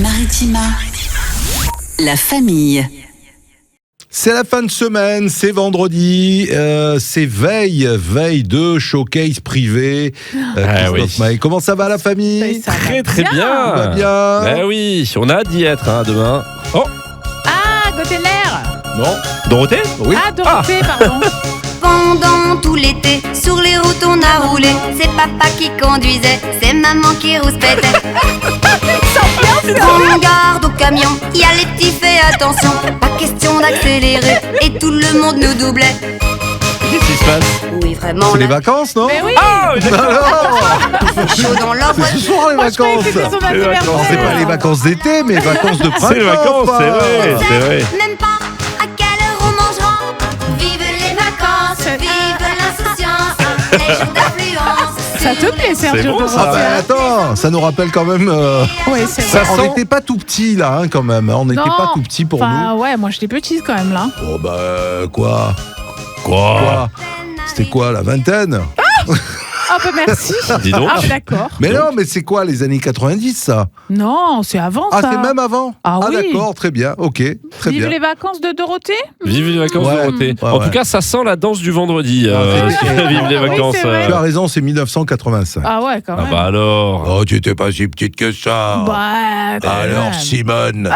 Maritima, la famille. C'est la fin de semaine, c'est vendredi, c'est veille de showcase privé. Christophe Maé, comment ça va la famille ? Très bien. Tout va bien. Ben oui, on a hâte d'y être demain. Oh, Gotener. Non. Dorothée ? Oui. Dorothée, pardon. Pendant tout l'été, sur les routes on a roulé. C'est papa qui conduisait, c'est maman qui rouspétait. Prends garde au camion, y a les petits, fais attention. Pas question d'accélérer, et tout le monde nous doublait. Qu'est-ce qui se passe ? Oui, vraiment, C'est les là, vacances, non ? Mais oui. Ah, oui, d'accord. Alors, chaud dans leur c'est ce soir les Moi, je croyais vacances. que c'était son Les anniversaire. vacances, C'est pas les vacances d'été, mais vacances de printemps. C'est les vacances, enfin. c'est vrai. Même pas à quelle heure on mangera. Vive les vacances, vive l'insouciance, les jours d'affluence. Ça te plaît, Sergio bon, ça. Ah bah attends, ça nous rappelle quand même. Oui, c'est Ça vrai. On sent- n'était pas tout petits là, hein, quand même. On n'était Non. pas tout petits pour Enfin, nous. ouais, moi j'étais petite quand même là. Oh bah quoi C'était quoi, la vingtaine ? Ah bah merci. Dis donc. Ah d'accord. Mais non, mais c'est quoi les années 90 ça ? Non, c'est avant Ah, ça. c'est même avant ? Ah oui. D'accord, très bien, ok, très Vive bien. les vacances de Dorothée. Vive les vacances, Ouais. Dorothée. Ouais, En ouais. tout cas, ça sent la danse du vendredi. Vive les Oui, vacances. c'est vrai. Tu as raison, c'est 1985. Ah ouais, quand Ah même. bah alors. Oh, tu étais pas si petite que ça. Bah, quand Alors, même. Simone.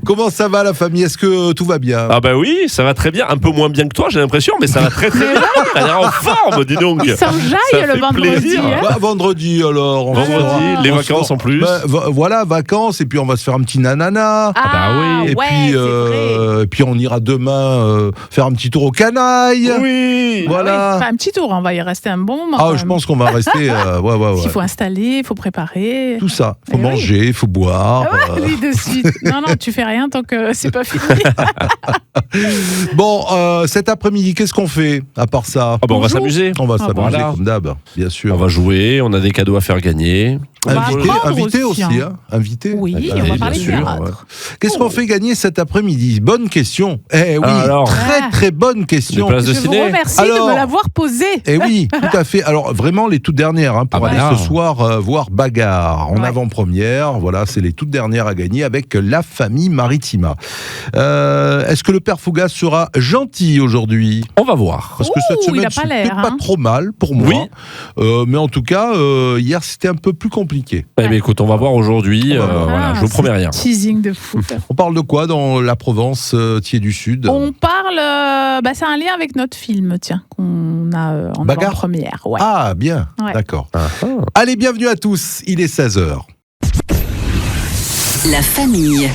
Comment ça va la famille ? Est-ce que tout va bien ? Ah bah oui, ça va très bien. Un peu moins bien que toi, j'ai l'impression, mais ça va très très bien. Elle est en forme, dis donc. Il Ça s'enjaille le fait vendredi. plaisir. hein. Bah, vendredi alors. on se Vendredi, fera- les on se vacances fera- en plus. Bah, voilà, vacances, et puis on va se faire un petit nanana. Ah bah oui. Et ouais, puis, c'est vrai. et puis on ira demain faire un petit tour au canaille. Oui. Voilà. Enfin, un petit tour, on va y rester un bon moment. Ah, quand je même. pense qu'on va rester. Ouais. Il faut installer, il faut préparer. Tout ça. Faut Eh oui. manger, il faut boire. Lui de suite. Non, tu fais rien tant que c'est pas fini. Bon, cet après-midi, qu'est-ce qu'on fait à part ça ? Ah bah on va Bonjour. s'amuser. On va s'amuser voilà. comme d'hab, bien sûr. On va jouer, on a des cadeaux à faire gagner. On va apprendre Invité aussi, aussi, hein. Invité. Oui, Ah, on va bien parler sûr, théâtre. ouais. Qu'est-ce qu'on fait gagner cet après-midi ? Bonne question. Eh oui, Alors. très bonne question. Des places de Je vous ciné. remercie Alors. de me l'avoir posé. Eh oui, tout à fait. Alors vraiment les toutes dernières pour Ah bah aller là. ce soir voir Bagarre en Ouais. avant-première. Voilà, c'est les toutes dernières à gagner avec la famille Maritima. Est-ce que le père Fougas sera gentil aujourd'hui ? On va voir. Parce que cette Ouh, il semaine a pas c'est l'air, peut-être pas hein. trop mal pour moi. Mais en tout cas hier c'était un peu plus compliqué. Eh bien, écoute, on va voir aujourd'hui. Voilà, je vous promets rien. Teasing de fou. On parle de quoi dans la Provence Thiers du Sud ? On parle, c'est un lien avec notre film, tiens, qu'on a en Bagarre première. Ouais. Ah bien, Ouais. d'accord. Allez, bienvenue à tous, il est 16h. La famille.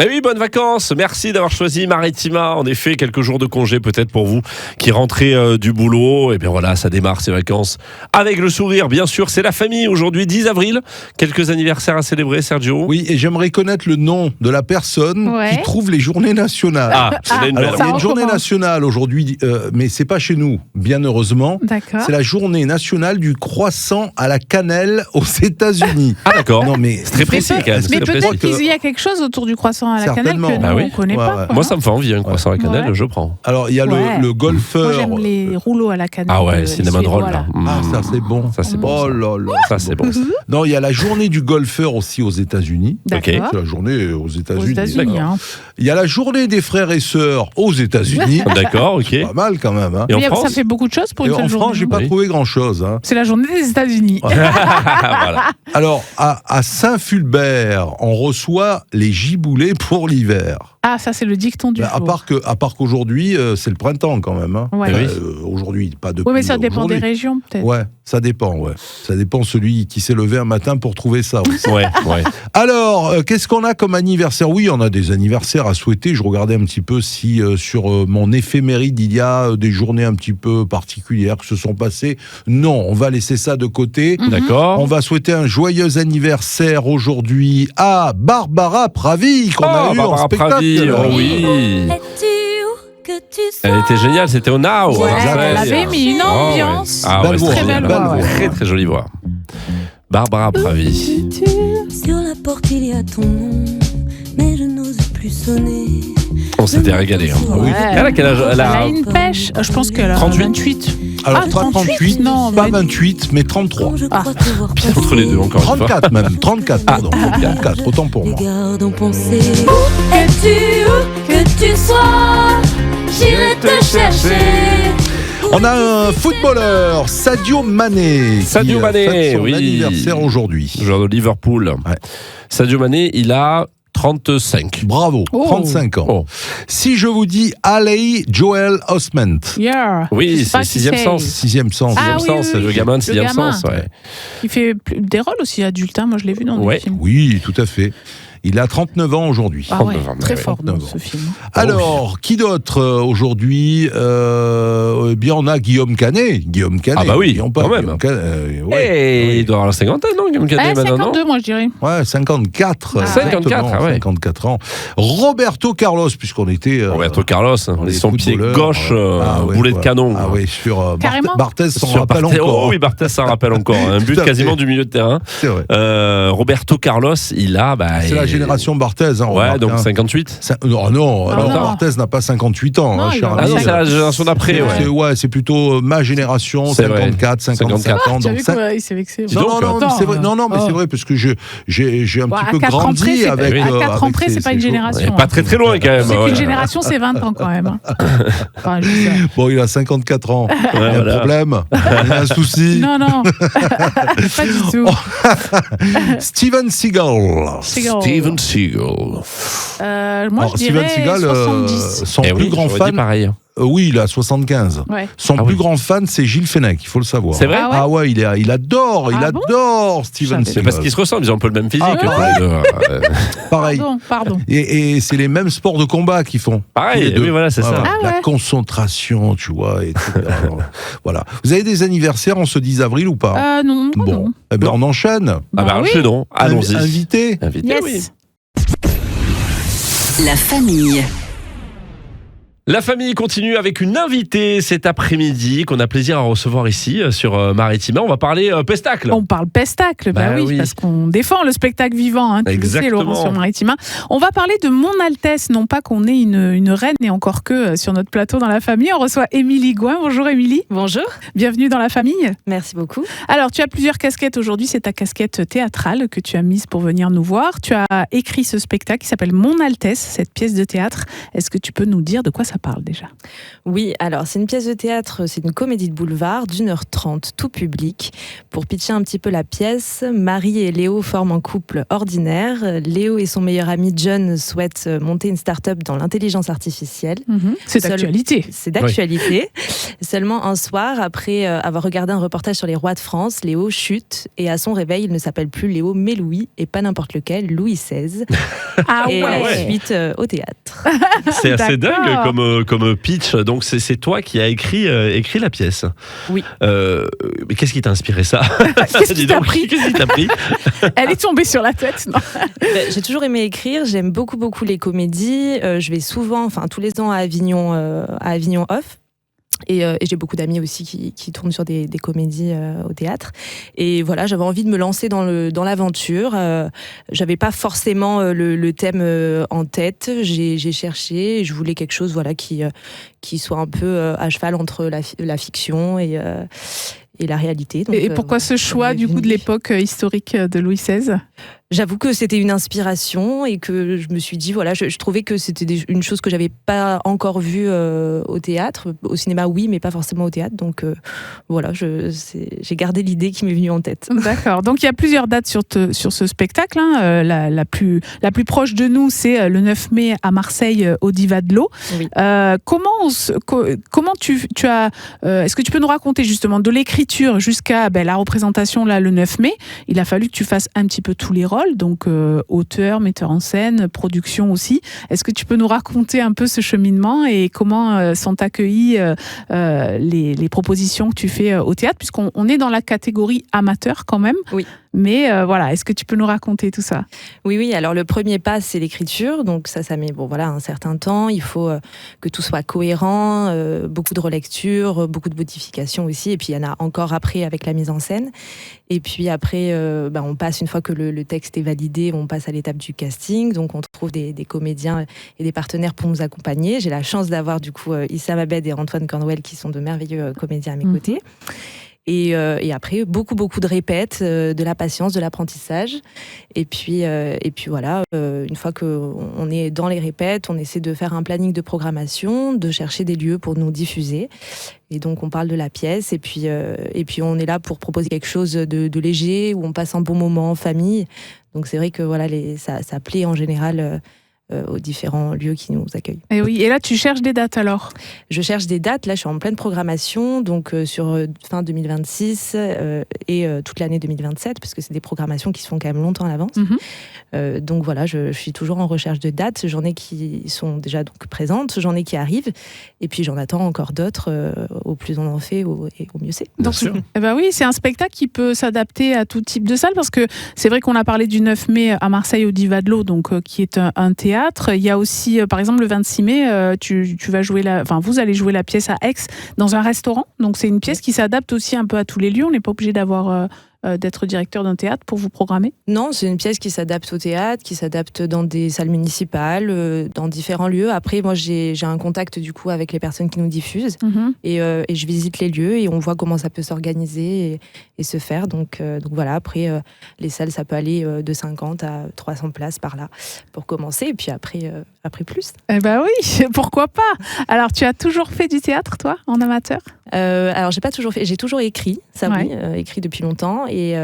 Eh oui, bonnes vacances. Merci d'avoir choisi Maritima. En effet, quelques jours de congé peut-être pour vous qui rentrez du boulot. Et bien voilà, ça démarre ces vacances avec le sourire. Bien sûr, c'est la famille aujourd'hui, 10 avril. Quelques anniversaires à célébrer, Sergio. Oui, et j'aimerais connaître le nom de la personne Ouais. qui trouve les journées nationales. Ah, on a une Alors, belle. il y a Ça une journée recommence. nationale aujourd'hui, mais c'est pas chez nous, bien heureusement. D'accord. C'est la journée nationale du croissant à la cannelle aux États-Unis. Ah d'accord. Non, mais C'est très précis quand même. Est-ce Mais que- peut-être que- qu'il y a quelque chose autour du croissant à la cannelle Certainement. que nous, Bah oui. on connaît Ouais, pas. ouais. quoi, Moi, hein. ça me fait envie, un croissant à la cannelle, Ouais. je prends. Alors, il y a Ouais. le golfeur. Moi, j'aime les rouleaux à la cannelle. Ah ouais, cinnamon roll voilà. là. Ah, ça c'est bon. Ça, c'est bon, Oh ça. là là. Ça, c'est bon. ça. Non, il y a la journée du golfeur aussi aux États-unis. Ok. D'accord. C'est la journée aux Aux États-Unis. États-Unis. D'accord. Hein. Il y a la journée des frères et sœurs aux États-Unis. D'accord, ok. Pas mal quand même. Hein. Et en Mais ça France fait beaucoup de choses pour Et une seule en journée. France, j'ai pas Oui. trouvé grand-chose. Hein. C'est la journée des États-Unis. Voilà. Alors, à Saint-Fulbert, on reçoit les giboulées pour l'hiver. Ah, ça, c'est le dicton du Mais jour. à part qu'aujourd'hui, c'est le printemps quand même. Hein. Ouais. Oui. Aujourd'hui, pas depuis Oui, mais ça dépend des aujourd'hui. régions, peut-être. Ouais, ça dépend, ouais. Ça dépend celui qui s'est levé un matin pour trouver ça aussi. Ouais, ouais. Alors, qu'est-ce qu'on a comme anniversaire ? Oui, on a des anniversaires à souhaiter. Je regardais un petit peu si sur mon éphéméride, il y a des journées un petit peu particulières qui se sont passées. Non, on va laisser ça de côté. D'accord. On va souhaiter un joyeux anniversaire aujourd'hui à Barbara Pravi, qu'on a eu en Barbara spectacle. Pravi, oh oui. Elle était géniale, c'était au Now. Ouais, à Marseille. elle avait mis une Oh, ouais. ambiance. Ah Belle ouais, voix, c'était belle génial. voix, ouais. Très très jolie voix. Barbara Pravi. Sur la porte il y a ton nom, mais je n'ose plus sonner. On s'était régalé. Hein. oui. Ouais. Elle a quel âge ? Elle Elle a a une pêche. Je pense qu'elle a 38. 28. Alors Ah, pas 38, non, pas mais- 28, mais 33. Quand je crois te voir passer, Entre les deux, encore une fois. 34 même, 34, pardon. 34, autant pour les moi. gardes en pensée. Où es-tu, où que tu sois, j'irai te chercher. On a un footballeur, Sadio Mané. Sadio qui Mané, fête son oui. anniversaire aujourd'hui. Joueur de Liverpool. Ouais. Sadio Mané, il a 35. Bravo, Oh. 35 ans. Oh. Si je vous dis Alei Joel Osment, Yeah. Je Oui, sais pas c'est qui 6e c'est. sens. 6e sens. Ah, Sixième oui, sens, oui, le oui. gamin de Le 6e gamin. sens. Ouais. Il fait des rôles aussi adultes, hein. Moi je l'ai vu dans Ouais. des films. Oui, tout à fait. Il a 39 ans aujourd'hui. Ah ouais, 39 ans, très ouais, fort dans 39 ce film. Alors, qui d'autre aujourd'hui Eh bien, on a Guillaume Canet. Guillaume Canet. Ah bah oui, n'oublions pas, quand même. Guillaume Canet, Eh, ouais. il doit avoir la cinquantaine, non, Guillaume Canet, maintenant, non 52, moi je dirais. Ouais, 54. Ah, 54, exactement, ah ouais. 54 ans. Roberto Carlos, puisqu'on était... Roberto Carlos, les son pied footballeurs, gauche, ouais, boulet de ouais. canon. Ah oui, sur Carrément. Barthez s'en Sur rappelle Barthez. encore. Oh oui, Barthez s'en rappelle encore. Un but Tout à quasiment fait. du milieu de terrain. C'est vrai. Roberto Carlos, il a... Bah, C'est la génération Barthez. Hein, Ouais, remarque, donc hein. 58. Non, non. Barthez n'a pas 58 ans, Non, hein, il cher en a Ah ami. non, c'est la génération d'après, ouais. C'est plutôt ma génération, C'est vrai. 54, 55 ans. Tu as donc vu ça- comment il s'est vexé. Dis Non, donc, non, mais c'est vrai, non, mais c'est vrai, parce que j'ai un Bah, petit à peu 4 ans grandi près, c'est- avec. à 4 ans avec près, ces- c'est pas ces une choses. génération. Et pas très très loin quand même. C'est ouais. qu'une génération, c'est 20 ans quand même. hein. Enfin, je dis ça. Bon, il a 54 ans. Il y a un voilà. problème, il y a un souci. Non, non. Pas du tout. Steven Seagal. Steven Seagal. Moi, Alors, je Steven dirais Seagal, 70. son Eh plus oui, grand j'aurais dit fan. pareil. Oui, il a 75. Ouais. Son Ah plus oui. grand fan, c'est Gilles Fenech, il faut le savoir. C'est vrai Ah ouais il adore, Ah bon adore Steven Je savais. C'est Seagal. parce qu'ils se ressemblent, ils ont un peu le même physique. Ah, tous pareil. les deux. Pareil. Pardon. Et c'est les mêmes sports de combat qu'ils font. Pareil, tous les deux. oui, voilà, c'est ça. Ah La ouais. concentration, tu vois, etc. Alors, voilà. Vous avez des anniversaires en ce 10 avril ou pas Non, Bon, non. eh ben, on enchaîne. Ah bah, oui. enchaînons, allons-y. Invité. Invité, oui. Yes. La famille. La famille continue avec une invitée cet après-midi qu'on a plaisir à recevoir ici sur Maritima. On va parler pestacle. On parle pestacle, Bah oui, oui. parce qu'on défend le spectacle vivant, hein, tu le sais, Exactement. Laurent, sur Maritima. On va parler de Mon Altesse, non pas qu'on ait une reine et encore que sur notre plateau dans la famille. On reçoit Émilie Gouin. Bonjour Émilie. Bonjour, Bienvenue dans la famille. merci beaucoup. Alors, tu as plusieurs casquettes aujourd'hui. C'est ta casquette théâtrale que tu as mise pour venir nous voir. Tu as écrit ce spectacle qui s'appelle Mon Altesse, cette pièce de théâtre. Est-ce que tu peux nous dire de quoi ça parle déjà ? Oui, alors c'est une pièce de théâtre, c'est une comédie de boulevard d'1h30, tout public. Pour pitcher un petit peu la pièce, Marie et Léo forment un couple ordinaire. Léo et son meilleur ami John souhaitent monter une start-up dans l'intelligence artificielle. C'est Seul- d'actualité. C'est d'actualité. Seulement un soir, après avoir regardé un reportage sur les rois de France, Léo chute et à son réveil, il ne s'appelle plus Léo mais Louis et pas n'importe lequel, Louis XVI. Ah Et ouais. la suite au théâtre. C'est assez D'accord. dingue comme pitch. Donc c'est toi qui as écrit la pièce. Oui. Mais qu'est-ce qui t'a inspiré ça Qu'est-ce qui Dis t'a donc, pris Qu'est-ce qui t'a pris Elle est tombée sur la tête. Non. J'ai toujours aimé écrire, j'aime beaucoup les comédies. Je vais souvent, enfin tous les ans à Avignon Off. Et j'ai beaucoup d'amis aussi qui tournent sur des comédies au théâtre. Et voilà, j'avais envie de me lancer dans l'aventure. J'avais pas forcément le thème en tête. J'ai cherché. Je voulais quelque chose, voilà, qui soit un peu à cheval entre la fiction et la réalité. Donc, Et pourquoi ce choix du coup de l'époque historique de Louis XVI ? J'avoue que c'était une inspiration et que je me suis dit, voilà, je trouvais que c'était une chose que j'avais pas encore vue au théâtre. Au cinéma, oui, mais pas forcément au théâtre. Donc voilà, j'ai gardé l'idée qui m'est venue en tête. D'accord. Donc il y a plusieurs dates sur ce spectacle. Hein. La plus proche de nous, c'est le 9 mai à Marseille au Diva de l'eau. Oui. Comment tu as est-ce que tu peux nous raconter justement de l'écriture jusqu'à la représentation là le 9 mai? Il a fallu que tu fasses un petit peu tous les rôles, donc auteur, metteur en scène, production aussi. Est-ce que tu peux nous raconter un peu ce cheminement et comment sont accueillies les propositions que tu fais au théâtre, puisqu'on est dans la catégorie amateur quand même. Oui. Mais voilà, est-ce que tu peux nous raconter tout ça ? Oui. Alors le premier pas, c'est l'écriture. Donc ça met un certain temps. Il faut que tout soit cohérent, beaucoup de relecture, beaucoup de modifications aussi. Et puis il y en a encore après avec la mise en scène. Et puis après, on passe, une fois que le texte est validé, on passe à l'étape du casting. Donc on trouve des comédiens et des partenaires pour nous accompagner. J'ai la chance d'avoir du coup Issam Abed et Antoine Cornwell qui sont de merveilleux comédiens à mes côtés. Et après, beaucoup de répètes, de la patience, de l'apprentissage. Et puis voilà, une fois qu'on est dans les répètes, on essaie de faire un planning de programmation, de chercher des lieux pour nous diffuser. Et donc, on parle de la pièce. Et puis on est là pour proposer quelque chose de léger, où on passe un bon moment en famille. Donc, c'est vrai que voilà, ça plaît en général aux différents lieux qui nous accueillent. Et oui, et là tu cherches des dates alors ? Je cherche des dates, là je suis en pleine programmation, donc sur fin 2026 et toute l'année 2027, parce que c'est des programmations qui se font quand même longtemps à l'avance. Donc voilà, je suis toujours en recherche de dates, j'en ai qui sont déjà donc présentes, j'en ai qui arrivent, et puis j'en attends encore d'autres, au plus on en fait, au mieux c'est. Bien sûr. Eh ben oui, c'est un spectacle qui peut s'adapter à tout type de salle, parce que c'est vrai qu'on a parlé du 9 mai à Marseille au Diva de l'Eau, donc qui est un théâtre. Il y a aussi, par exemple, le 26 mai, tu vas jouer vous allez jouer la pièce à Aix dans un restaurant. Donc c'est une pièce qui s'adapte aussi un peu à tous les lieux. On n'est pas obligé d'être directeur d'un théâtre pour vous programmer ? Non, c'est une pièce qui s'adapte au théâtre, qui s'adapte dans des salles municipales, dans différents lieux. Après, moi, j'ai un contact du coup avec les personnes qui nous diffusent et je visite les lieux et on voit comment ça peut s'organiser et se faire. Donc voilà, après, les salles, ça peut aller de 50 à 300 places par là pour commencer et puis après plus. Eh ben oui, pourquoi pas ? Alors, tu as toujours fait du théâtre, toi, en amateur ? Alors, j'ai pas toujours fait, j'ai toujours écrit, ça oui, écrit depuis longtemps. Et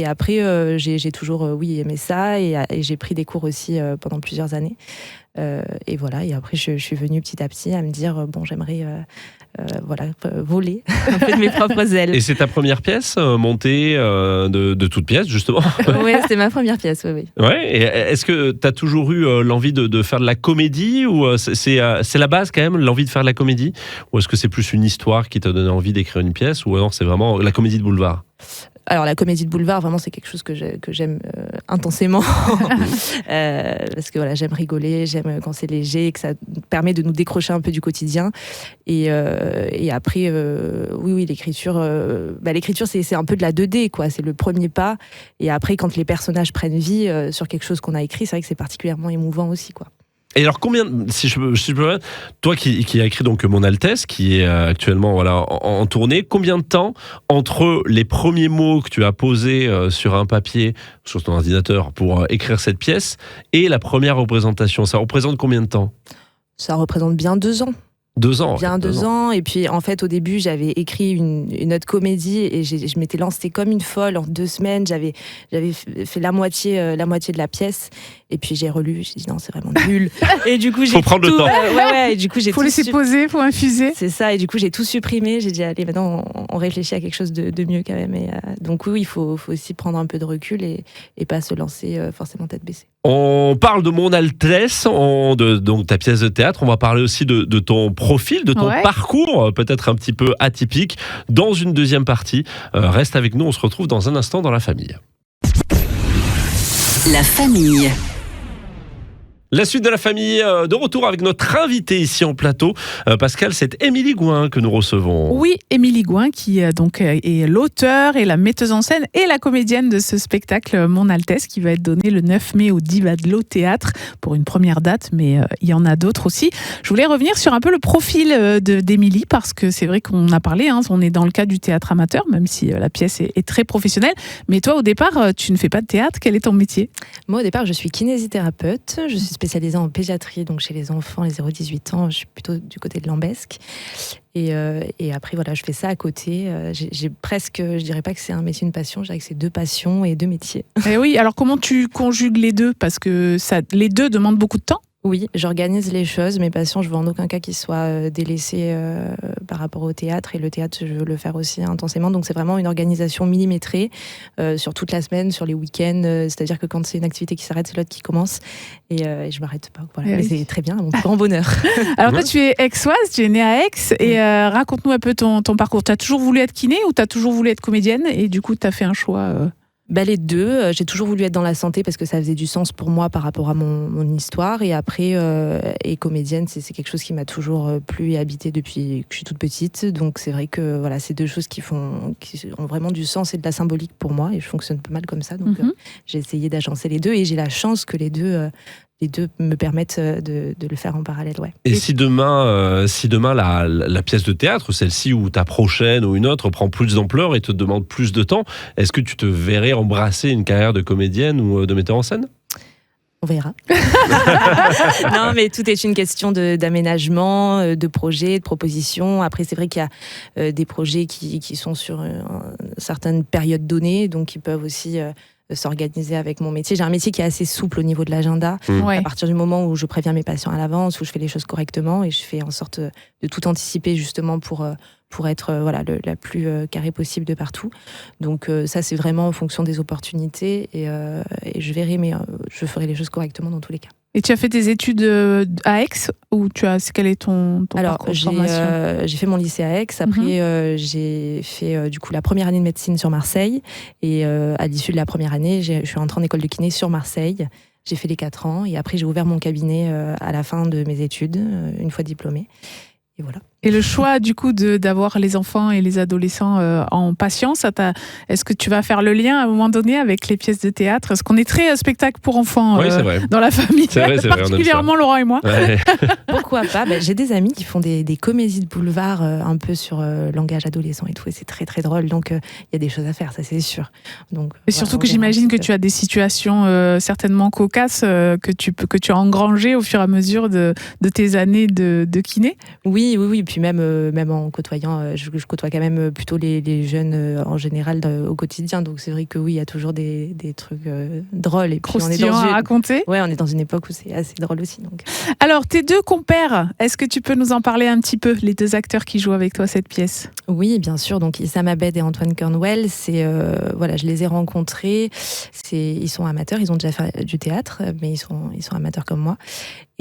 après, j'ai toujours aimé ça et j'ai pris des cours aussi pendant plusieurs années. Et voilà, et après, je suis venue petit à petit à me dire, j'aimerais voler un peu de mes propres ailes. Et c'est ta première pièce montée de toute pièce, justement ? Oui, c'était ma première pièce, oui. Ouais, et est-ce que tu as toujours eu l'envie de faire de la comédie ou c'est la base quand même, l'envie de faire de la comédie ? Ou est-ce que c'est plus une histoire qui t'a donné envie d'écrire une pièce ou alors c'est vraiment la comédie de boulevard ? Alors la comédie de boulevard, vraiment, c'est quelque chose que j'aime intensément parce que voilà, j'aime rigoler, j'aime quand c'est léger, que ça permet de nous décrocher un peu du quotidien. Et après, oui, l'écriture, l'écriture, c'est un peu de la 2D, quoi. C'est le premier pas. Et après, quand les personnages prennent vie sur quelque chose qu'on a écrit, c'est vrai que c'est particulièrement émouvant aussi, quoi. Et alors combien, si je peux, toi qui as écrit donc Mon Altesse, qui est actuellement en tournée, combien de temps entre les premiers mots que tu as posés sur un papier, sur ton ordinateur pour écrire cette pièce, et la première représentation, ça représente combien de temps ? Ça représente bien 2 ans. 2 ans. Bien 2 ans. Et puis, en fait, au début, j'avais écrit une autre comédie et je m'étais lancée comme une folle. En 2 semaines, j'avais fait la moitié de la pièce. Et puis, j'ai relu. J'ai dit non, c'est vraiment nul. Et du coup, faut prendre le temps. Et du coup, j'ai faut laisser poser, faut infuser. C'est ça. Et du coup, j'ai tout supprimé. J'ai dit allez, maintenant, on réfléchit à quelque chose de mieux quand même. Et donc oui, il faut aussi prendre un peu de recul et pas se lancer forcément tête baissée. On parle de Mon Altesse, donc ta pièce de théâtre. On va parler aussi de ton profil, de ton parcours, peut-être un petit peu atypique, dans une deuxième partie. Reste avec nous, on se retrouve dans un instant dans La Famille. La Famille. La suite de La Famille, de retour avec notre invitée ici en plateau. Pascal, c'est Émilie Gouin que nous recevons. Oui, Émilie Gouin qui donc est l'auteure et la metteuse en scène et la comédienne de ce spectacle Mon Altesse qui va être donné le 9 mai au Diva de l'Eau Théâtre pour une première date, mais il y en a d'autres aussi. Je voulais revenir sur un peu le profil d'Émilie parce que c'est vrai qu'on a parlé, on est dans le cas du théâtre amateur, même si la pièce est très professionnelle. Mais toi, au départ, tu ne fais pas de théâtre. Quel est ton métier ? Moi, au départ, je suis kinésithérapeute. Je suis spécialisée en pédiatrie, donc chez les enfants, les 0-18 ans. Je suis plutôt du côté de Lambesc. Et après, voilà, je fais ça à côté. J'ai presque, je dirais pas que c'est un métier, une passion, je dirais que c'est 2 passions et 2 métiers. Et oui, alors comment tu conjugues les deux ? Parce que les deux demandent beaucoup de temps. Oui, j'organise les choses. Mes patients, je veux en aucun cas qu'ils soient délaissés par rapport au théâtre. Et le théâtre, je veux le faire aussi intensément. Donc, c'est vraiment une organisation millimétrée sur toute la semaine, sur les week-ends. C'est-à-dire que quand c'est une activité qui s'arrête, c'est l'autre qui commence. Et je m'arrête pas. Voilà. Mais c'est très bien, mon grand bonheur. Alors, toi, tu es aixoise, tu es née à Aix. Et raconte-nous un peu ton parcours. Tu as toujours voulu être kiné ou tu as toujours voulu être comédienne ? Et du coup, tu as fait un choix Les deux. J'ai toujours voulu être dans la santé parce que ça faisait du sens pour moi par rapport à mon histoire. Et après, et comédienne, c'est quelque chose qui m'a toujours plu et habité depuis que je suis toute petite. Donc c'est vrai que voilà, c'est deux choses qui ont vraiment du sens et de la symbolique pour moi. Et je fonctionne pas mal comme ça. Donc j'ai essayé d'agencer les deux et j'ai la chance que les deux me permettent de le faire en parallèle. Ouais. Et si demain la pièce de théâtre, celle-ci ou ta prochaine ou une autre, prend plus d'ampleur et te demande plus de temps, est-ce que tu te verrais embrasser une carrière de comédienne ou de metteur en scène ? On verra. Non, mais tout est une question d'aménagement, de projets, de propositions. Après, c'est vrai qu'il y a des projets qui sont sur certaines périodes données, donc ils peuvent aussi s'organiser avec mon métier. J'ai un métier qui est assez souple au niveau de l'agenda. À partir du moment où je préviens mes patients à l'avance, où je fais les choses correctement et je fais en sorte de tout anticiper justement pour être la plus carrée possible de partout. Donc ça, c'est vraiment en fonction des opportunités et je verrai, mais je ferai les choses correctement dans tous les cas. Et tu as fait tes études à Aix ou quel est ton parcours de formation ? J'ai fait mon lycée à Aix. Après, j'ai fait du coup la première année de médecine sur Marseille. Et à l'issue de la première année, je suis entrée en école de kiné sur Marseille. J'ai fait les 4 ans. Et après, j'ai ouvert mon cabinet à la fin de mes études, une fois diplômée. Et voilà. Et le choix du coup d'avoir les enfants et les adolescents en patience, est-ce que tu vas faire le lien à un moment donné avec les pièces de théâtre ? Parce qu'on est très spectacle pour enfants dans la famille, c'est vrai, particulièrement Laurent et moi. Ouais. Pourquoi pas ? J'ai des amis qui font des comédies de boulevard un peu sur langage adolescent et tout, et c'est très très drôle, donc il y a des choses à faire, ça c'est sûr. Donc, et surtout que j'imagine que tu as des situations certainement cocasses que tu as engrangées au fur et à mesure de tes années de kiné. Oui. Puis même en côtoyant, je côtoie quand même plutôt les jeunes en général au quotidien. Donc c'est vrai que oui, il y a toujours des trucs drôles. Et puis croustillants à raconter. Ouais, on est dans une époque où c'est assez drôle aussi. Donc. Alors, tes deux compères, est-ce que tu peux nous en parler un petit peu, les deux acteurs qui jouent avec toi cette pièce ? Oui, bien sûr. Donc Issam Abed et Antoine Cornwell, je les ai rencontrés. Ils sont amateurs, ils ont déjà fait du théâtre, mais ils sont amateurs comme moi.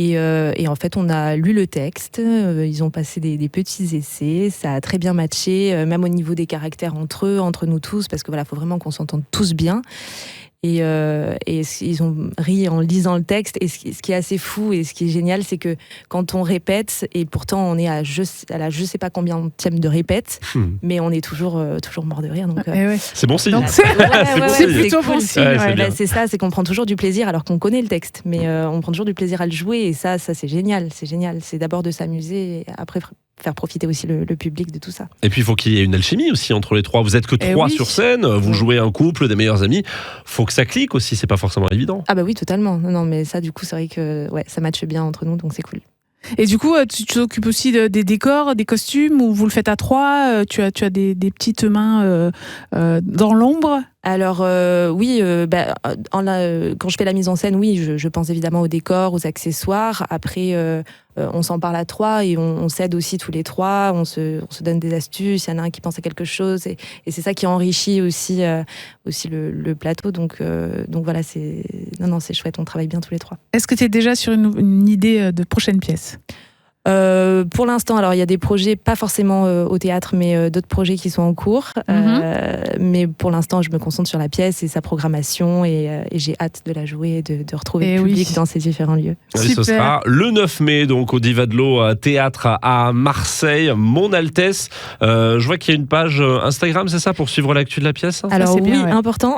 Et en fait, on a lu le texte, ils ont passé des petits essais, ça a très bien matché, même au niveau des caractères entre eux, entre nous tous, parce que faut vraiment qu'on s'entende tous bien. Et ils ont ri en lisant le texte. Et ce qui est assez fou et ce qui est génial, c'est que quand on répète, et pourtant on est à je sais pas combien de répète, mais on est toujours mort de rire. Donc, c'est bon signe. C'est plutôt bon signe. C'est ça, c'est qu'on prend toujours du plaisir alors qu'on connaît le texte, mais on prend toujours du plaisir à le jouer. Et ça c'est génial. C'est d'abord de s'amuser et après faire profiter aussi le public de tout ça. Et puis il faut qu'il y ait une alchimie aussi entre les trois. Vous êtes que 3 sur scène, vous jouez un couple, des meilleurs amis. Faut que ça clique aussi, c'est pas forcément évident. Ah bah oui, totalement. Non, mais ça du coup, c'est vrai que ça matche bien entre nous, donc c'est cool. Et du coup, tu t'occupes aussi des décors, des costumes, ou vous le faites à 3 ? Tu as des petites mains dans l'ombre ? Alors oui, quand je fais la mise en scène, oui, je pense évidemment aux décors, aux accessoires. Après, on s'en parle à 3 et on s'aide aussi tous les 3. On se donne des astuces. Il y en a un qui pense à quelque chose et c'est ça qui enrichit aussi le plateau. Donc voilà, c'est chouette. On travaille bien tous les 3. Est-ce que tu es déjà sur une idée de prochaine pièce ? Pour l'instant, alors il y a des projets, pas forcément au théâtre, mais d'autres projets qui sont en cours. Mais pour l'instant, je me concentre sur la pièce et sa programmation et j'ai hâte de la jouer et de retrouver le public dans ces différents lieux. Oui, ce sera le 9 mai, donc au Diva de l'Eau Théâtre à Marseille, Mon Altesse. Je vois qu'il y a une page Instagram, c'est ça, pour suivre l'actu de la pièce ? Alors c'est bien, important.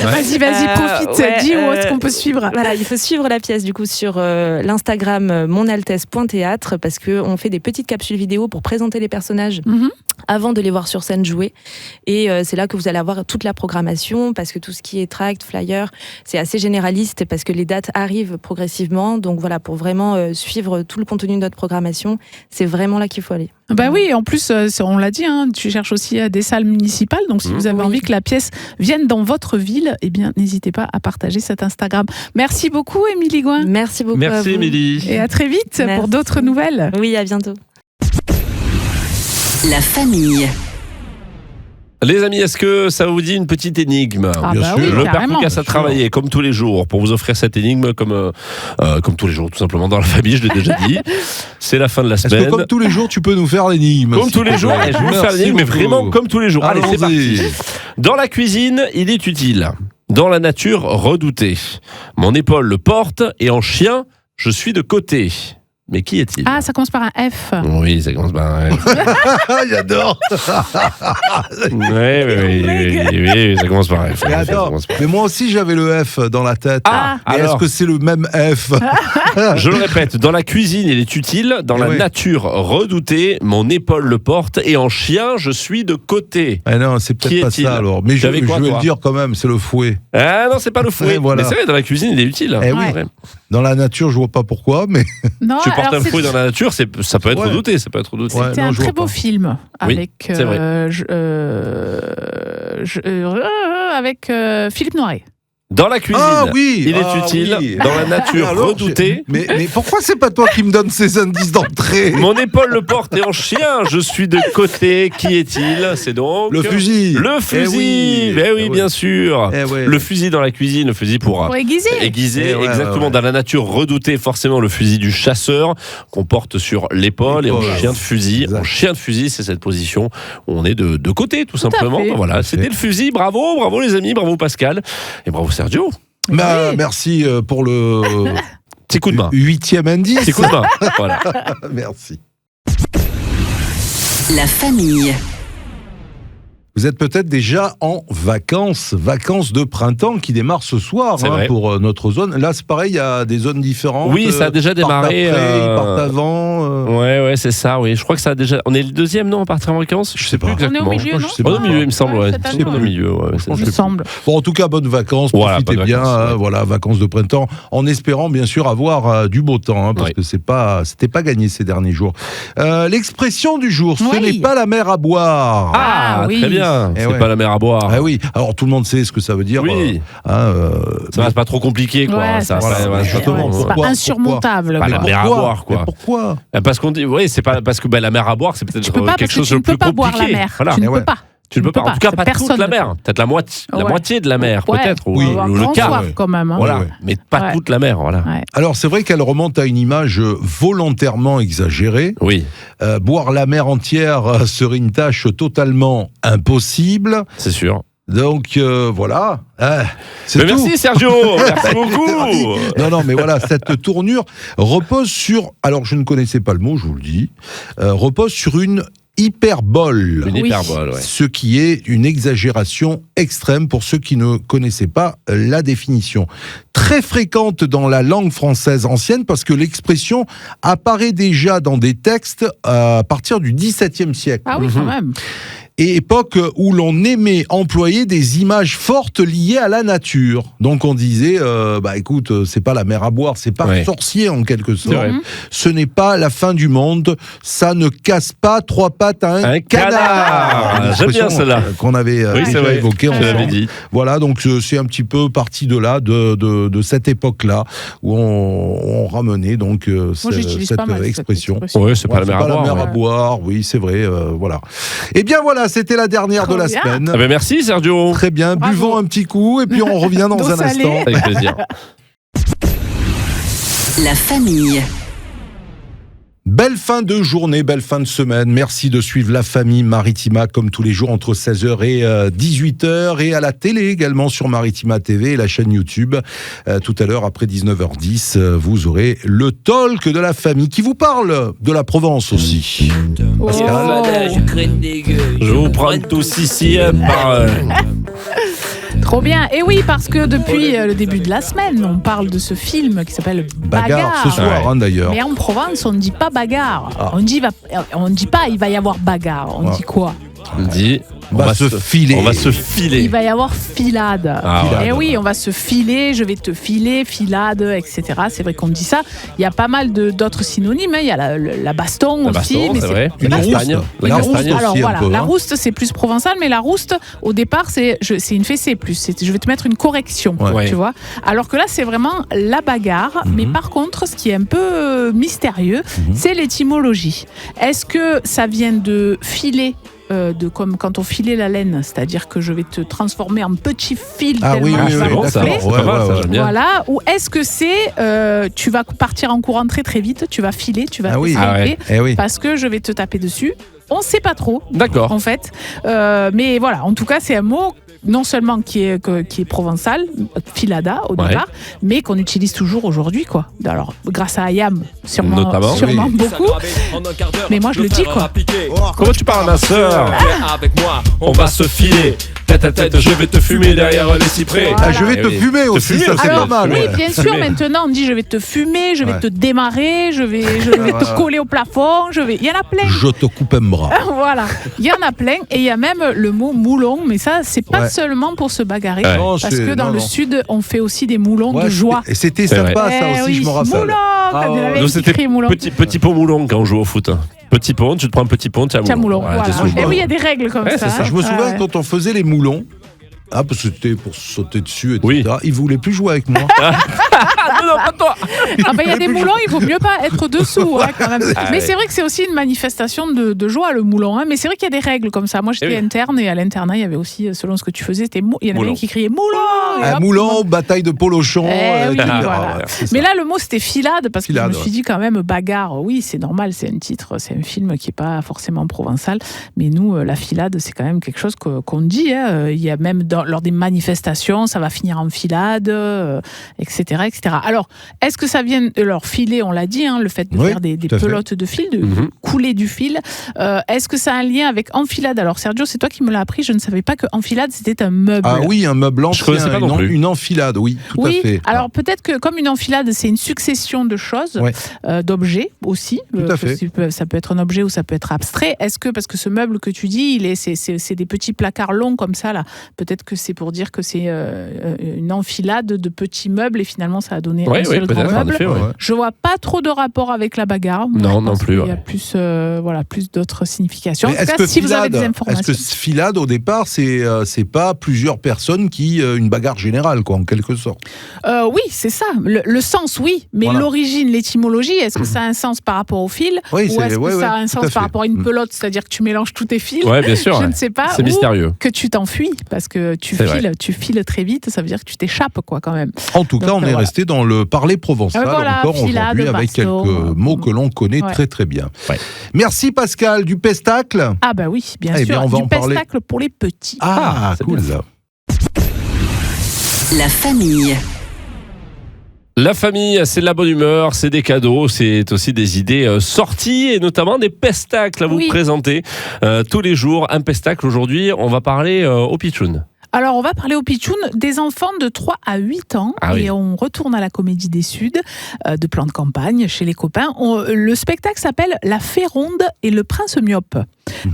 Vas-y, profite, dis où est-ce qu'on peut suivre. Voilà, il faut suivre la pièce du coup sur l'Instagram monaltesse.théâtre parce qu'on fait des petites capsules vidéo pour présenter les personnages avant de les voir sur scène jouer. Et c'est là que vous allez avoir toute la programmation parce que tout ce qui est tract, flyer, c'est assez généraliste parce que les dates arrivent progressivement. Donc voilà, pour vraiment suivre tout le contenu de notre programmation, c'est vraiment là qu'il faut aller. Bah oui, en plus, on l'a dit, tu cherches aussi des salles municipales. Donc, si vous avez envie que la pièce vienne dans votre ville, eh bien, n'hésitez pas à partager cet Instagram. Merci beaucoup, Émilie Gouin. Merci beaucoup. Merci, Émilie. Et à très vite pour d'autres nouvelles. Oui, à bientôt. La famille. Les amis, est-ce que ça vous dit une petite énigme? Ah Bien bah sûr. oui, Le Père carrément. Foucasse a travaillé comme tous les jours pour vous offrir cette énigme comme tous les jours, tout simplement dans la famille, je l'ai déjà dit. C'est la fin de la Est-ce semaine. que comme tous les jours, tu peux nous faire l'énigme Comme s'il tous les te jours, plaît je vais vous faire l'énigme, mais Merci vraiment beaucoup. comme tous les jours. Allez, c'est parti. Allons-y. Dans la cuisine, il est utile. Dans la nature, redouté. Mon épaule le porte et en chien, je suis de côté. Mais qui est-il? Ah, ça commence par un F. Oui, ça commence par un F. J'adore. Oui, ça commence par un F. Mais Ça attends, commence par- mais moi aussi j'avais le F dans la tête. Ah, Mais est-ce alors, que c'est le même F? je le répète, dans la cuisine, il est utile. Dans Eh la oui. nature, redouté. Mon épaule le porte et en chien, je suis de côté. Ah non, c'est Qui peut-être pas est-il? ça alors. Mais je T'avais quoi, vais toi le dire quand même, c'est le fouet. Ah non, c'est pas le fouet. Ouais, voilà. Mais c'est vrai, dans la cuisine, il est utile. Eh oui. Ouais. Dans la nature, je vois pas pourquoi, mais Non, Tu portes alors un c'est- fouet dans la nature, ça peut être Ouais. redouté. Ça peut être redouté. Ouais. C'était non, un je très vois beau pas. film Oui, avec c'est vrai. avec Philippe Noiret. Dans la cuisine, ah oui, il est ah utile. oui. Dans la nature, Alors, redouté. mais pourquoi c'est pas toi qui me donne ces indices d'entrée? Mon épaule le porte et en chien, je suis de côté. Qui est-il? C'est donc Le fusil. Le fusil. Eh oui. Ben oui, Eh bien oui. sûr. Eh ouais. Le fusil dans la cuisine, le fusil pour Pour aiguiser. aiguiser, Eh ouais, exactement. ouais. Dans la nature, redouté forcément le fusil du chasseur qu'on porte sur l'épaule et en L'épaule. chien de fusil. Exact. En chien de fusil, c'est cette position où on est de côté, tout simplement. fait. Voilà, c'était le fusil. Bravo les amis, bravo Pascal et bravo Sergio. Bah, Oui. merci pour le Petit coup de main. 8e indice. Petit coup de main. Voilà. Merci. La famille. Vous êtes peut-être déjà en vacances de printemps qui démarrent ce soir C'est vrai. pour notre zone. Là, c'est pareil, il y a des zones différentes. Oui, ça a déjà Ils partent démarré, après, ils partent avant. Ouais, c'est ça, oui. Je crois que ça a déjà. On est le deuxième, non, à partir en vacances? Je sais plus pas. On est exactement. au milieu, je non sais On est pas. au milieu, il me semble, ouais. cette Je sais année, pas, au ouais. milieu, ouais, c'est Il ça. me semble. Bon, en tout cas, bonnes vacances, Voilà, profitez bonnes bien, vacances, ouais. voilà, vacances de printemps, en espérant bien sûr avoir du beau temps, parce Ouais. que c'était pas gagné ces derniers jours. L'expression du jour, ce Oui. n'est pas la mer à boire. Ah, oui. très bien. Eh C'est ouais. pas la mer à boire. Ah oui, alors tout le monde sait ce que ça veut dire. Oui. Hein, Ça va, c'est pas trop compliqué, quoi. Ouais, ça, voilà, va, ouais, justement, c'est pourquoi pas insurmontable. Pas la quoi. mer à boire, quoi. Mais pourquoi Parce qu'on dit, oui, c'est pas parce que la mer à boire, c'est peut-être Tu peux pas quelque parce que chose tu de ne peux plus pas boire compliqué. la mer. Voilà. Tu ne Eh ouais. peux pas. Tu ne peux pas. En tout cas, pas toute Personne la ne mer. peut. Peut-être la Ouais. moitié de la mer, Ouais. peut-être. Oui. On va Ou avoir le grand quart. soir, ouais. quand même. hein. Voilà. Ouais. Mais pas Ouais. toute la mer, voilà. Ouais. Alors c'est vrai qu'elle remonte à une image volontairement exagérée. Oui, Boire la mer entière serait une tâche totalement impossible. c'est sûr. Donc voilà. C'est Mais tout. merci Sergio, merci beaucoup. Non, mais voilà, cette tournure repose sur, alors je ne connaissais pas le mot, je vous le dis, repose sur une hyperbole. Une Oui. hyperbole, ouais. Ce qui est une exagération extrême pour ceux qui ne connaissaient pas la définition. Très fréquente dans la langue française ancienne parce que l'expression apparaît déjà dans des textes à partir du XVIIe siècle. Ah oui, quand même. Et époque où l'on aimait employer des images fortes liées à la nature. Donc on disait, écoute, c'est pas la mer à boire, c'est pas Ouais. sorcier en quelque C'est sorte. vrai. Ce n'est pas la fin du monde, ça ne casse pas trois pattes à un canard. Une J'aime bien expression, celle-là. qu'on avait Oui, c'est déjà vrai. évoquée Je l'avais ensemble. dit. Voilà, donc c'est un petit peu parti de là, de cette époque-là, où on ramenait donc Moi, j'utilise cette pas mal expression. Oui, c'est pas la C'est mer pas à la boire. mer à ouais. boire, oui, c'est vrai, voilà. Eh bien voilà, c'était la dernière Trop de la bien. semaine. Ah ben merci Sergio. Très bien, Bravo. buvons un petit coup et puis on revient dans D'eau un salée. instant. Avec plaisir. La famille. Belle fin de journée, belle fin de semaine. Merci de suivre la famille Maritima comme tous les jours entre 16h et 18h et à la télé également sur Maritima TV et la chaîne YouTube. Tout à l'heure après 19h10, vous aurez le talk de la famille qui vous parle de la Provence aussi. Oh. Je vous prends tous ici par. Trop bien. Et oui, parce que depuis le début de la semaine, on parle de ce film qui s'appelle Bagarre ce soir Ouais. hein, d'ailleurs. Mais en Provence, on ne dit pas bagarre. Ah. On dit pas il va y avoir bagarre. On Ah. dit quoi? On dit. On va se filer. On va se filer. Il va y avoir filade. Ah ouais. Et oui, on va se filer, je vais te filer, filade, etc. C'est vrai qu'on dit ça. Il y a pas mal d'autres synonymes. Hein. Il y a la baston La aussi. baston, mais c'est vrai. Une La rouste. castagne. La La rouste castagne. aussi. Alors un voilà, peu, la hein. rouste c'est plus provençal, mais la rouste au départ c'est une fessée plus. Je vais te mettre une correction, Ouais. tu vois. Alors que là c'est vraiment la bagarre, mais par contre ce qui est un peu mystérieux, c'est l'étymologie. Est-ce que ça vient de filer comme quand on filait la laine, c'est-à-dire que je vais te transformer en petit fil Ah tellement oui, ça va c'est bon, gonfler. ça. C'est pas mal, ça, j'aime bien. Voilà. Ou est-ce que c'est tu vas partir en courant très très vite, tu vas filer, tu vas Ah oui. t'escaper Eh oui. parce que je vais te taper dessus. On ne sait pas trop. D'accord. En fait, mais voilà. En tout cas, c'est un mot non seulement qui est provençal, filada au Ouais. départ, mais qu'on utilise toujours aujourd'hui, quoi. Alors, grâce à Ayam, sûrement Notamment. sûrement Oui. beaucoup. Mais moi, je le dis, quoi. Comment tu parles, ma sœur? Avec moi, On va se filer. Tête à tête, je vais te fumer derrière les cyprès. Ah, je vais Eh te oui. fumer Te aussi, fumer ça aussi. c'est pas Alors, mal. oui, ouais. bien sûr. Fumer. Maintenant, on dit je vais te fumer, je vais Ouais. te démarrer, je vais te coller au plafond, il y en a plein. Je te coupe un bras. Voilà, il y en a plein et il y a même le mot moulon, mais ça c'est pas Ouais. seulement pour se bagarrer, Ouais. Non, parce c'est- que dans non, le non. sud on fait aussi des moulons Ouais, de joie. Et c'était C'est sympa ça Eh aussi, oui, je me rappelle. moulon, comme Ah, il y avait Nous, un c'était petit moulon. petit pot moulon quand on joue au foot. Petit pot, tu te prends un petit pot, tu as Tiens, moulon, Ouais, voilà. t'es sous le Et bras. oui, il y a des règles comme Ouais, ça. c'est ça. Je me souviens Ouais. quand on faisait les moulons, parce que c'était pour sauter dessus, etc. Oui. Ils voulaient plus jouer avec moi. Ah non, pas toi. Ah bah il y a des moulons, il vaut mieux pas être dessous hein, quand même. Ah Mais ouais. c'est vrai que c'est aussi une manifestation de joie le moulon. Hein. Mais c'est vrai qu'il y a des règles comme ça. Moi j'étais Eh oui. interne et à l'internat il y avait aussi selon ce que tu faisais, il y en avait Moulon. un qui criait moulon. Et Un hop, moulon, bataille de Polochon, Eh oui, etc. voilà. Ouais, c'est ça. Mais là, le mot, c'était filade, parce que Filade, je me suis dit quand même, bagarre, oui, c'est normal, c'est un titre, c'est un film qui n'est pas forcément provençal, mais nous, la filade, c'est quand même quelque chose qu'on dit. Hein. Il y a même lors des manifestations, ça va finir en filade, etc., etc. Alors, est-ce que ça vient de leur filer, on l'a dit, hein, le fait de Oui, faire des tout à fait. pelotes de fil, de Mhm. couler du fil. Est-ce que ça a un lien avec enfilade? Alors, Sergio, c'est toi qui me l'as appris, je ne savais pas que enfilade, c'était un meuble. Ah oui, un meuble ancien, connaissais pas non plus. une enfilade, oui, tout Oui, à fait. alors peut-être que comme une enfilade, c'est une succession de choses, Ouais. d'objets aussi. Tout à fait. Ça peut être un objet ou ça peut être abstrait. Est-ce que, parce que ce meuble que tu dis, c'est des petits placards longs comme ça, là, peut-être que c'est pour dire que c'est une enfilade de petits meubles et finalement ça a donné Oui, un seul grand peut-être, en meuble. effet, ouais. Je vois pas trop de rapport avec la bagarre. Moi, Non, je non pense plus, qu'il y a ouais. plus, plus d'autres significations. Mais En tout cas, si vous avez des est-ce informations. que filade au départ, c'est pas plusieurs personnes qui une bagarre générale, quoi, en quelque sorte. Oui, c'est ça. Le sens, oui. Mais Voilà. l'origine, l'étymologie, est-ce que ça a un sens par rapport au fil? Oui, Ou est-ce que ça a un tout à sens fait. par rapport à une pelote, c'est-à-dire que tu mélanges tous tes fils? Ouais, bien sûr. Je ouais. ne sais pas. C'est Ou mystérieux. que tu t'enfuis, parce que C'est vrai. tu files très vite, ça veut dire que tu t'échappes, quoi, quand même. En tout cas, Donc, on est voilà. resté dans le parler provençal Voilà, encore filade, aujourd'hui avec baston. quelques mots que l'on connaît Ouais. très très bien. Ouais. Merci Pascal, du pestacle. Ah bah oui, bien Eh sûr. bien, on va Du en parler. pestacle pour les petits. Ah, c'est cool. bien. La famille. La famille, c'est de la bonne humeur, c'est des cadeaux, c'est aussi des idées sorties et notamment des pestacles à vous Oui. présenter tous les jours. Un pestacle aujourd'hui, on va parler au pitchoun. Alors, on va parler au pitchoun des enfants de 3 à 8 ans. Ah oui. Et on retourne à la Comédie des Suds, de plan de campagne, chez les copains. Le spectacle s'appelle La Féronde et le Prince Myope.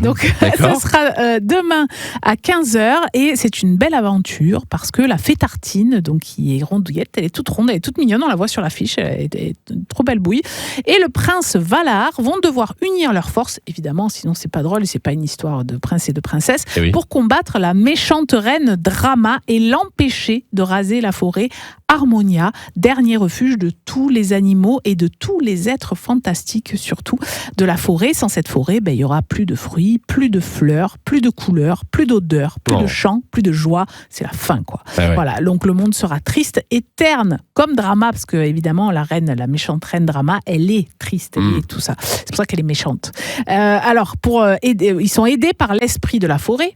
Donc, D'accord. ça sera demain à 15h. Et c'est une belle aventure parce que la fée Tartine, donc, qui est rondouillette, elle est toute ronde, elle est toute mignonne. On la voit sur l'affiche, elle est trop belle bouille. Et le prince Valar vont devoir unir leurs forces, évidemment, sinon c'est pas drôle et c'est pas une histoire de prince et de princesse, Eh oui. pour combattre la méchante reine Drama et l'empêcher de raser la forêt Harmonia, dernier refuge de tous les animaux et de tous les êtres fantastiques, surtout de la forêt. Sans cette forêt, il y aura plus de fruits, plus de fleurs, plus de couleurs, plus d'odeurs, plus Oh. de chants, plus de joie. C'est la fin, quoi. Ah ouais. Voilà, donc le monde sera triste et terne, comme Drama, parce que évidemment la méchante reine Drama, elle est triste, elle est tout ça. C'est pour ça qu'elle est méchante. Alors, pour aider, ils sont aidés par l'esprit de la forêt.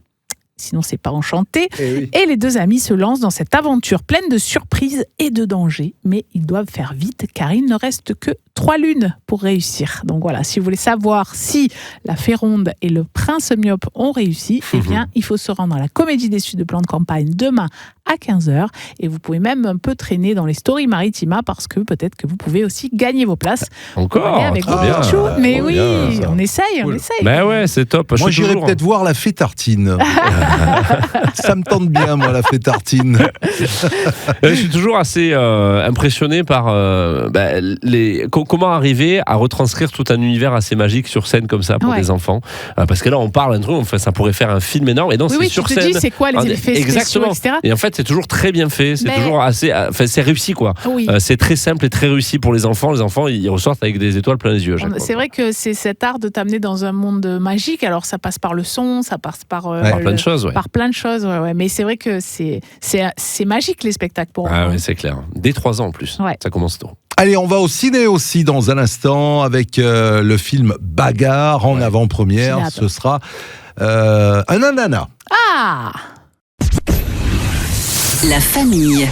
Sinon, c'est pas enchanté. Et les deux amis se lancent dans cette aventure pleine de surprises et de dangers. Mais ils doivent faire vite car il ne reste que 3 lunes pour réussir. Donc voilà, si vous voulez savoir si la Féronde et le Prince Myope ont réussi, eh bien, il faut se rendre à la Comédie des Suds de plan de campagne demain à 15h. Et vous pouvez même un peu traîner dans les stories Maritima parce que peut-être que vous pouvez aussi gagner vos places. Encore, Pour aller avec trop vos bien. pitchous. Mais Trop oui, bien, ça. on essaye, on Cool. essaye. Ben ouais, c'est top. Moi, Je suis j'irais toujours- peut-être voir la fée Tartine. Ça me tente bien, moi, la fée Tartine. Je suis toujours assez impressionné par comment arriver à retranscrire tout un univers assez magique sur scène comme ça pour Ouais. des enfants. Parce que là, on parle d'un truc, enfin, ça pourrait faire un film énorme. Et non, Oui, c'est oui, tu sur te scène. dis, c'est quoi les effets spéciaux, Exactement. etc. Et en fait, fait, c'est toujours très bien fait. C'est Mais- toujours assez. Enfin, c'est réussi, quoi. Oui. C'est très simple et très réussi pour les enfants. Les enfants, ils ressortent avec des étoiles plein les yeux à chaque fois. C'est vrai que c'est cet art de t'amener dans un monde magique. Alors, ça passe par le son, ça passe par, Par plein de choses, ouais. par plein de choses. Ouais. Mais c'est vrai que c'est magique, les spectacles pour Ah enfants. oui, c'est clair. Dès 3 ans en plus. Ouais. Ça commence tôt. Allez, on va au ciné aussi dans un instant avec le film Bagarre en Ouais. avant-première. J'ai hâte. Ce sera un ananas. Ah La famille.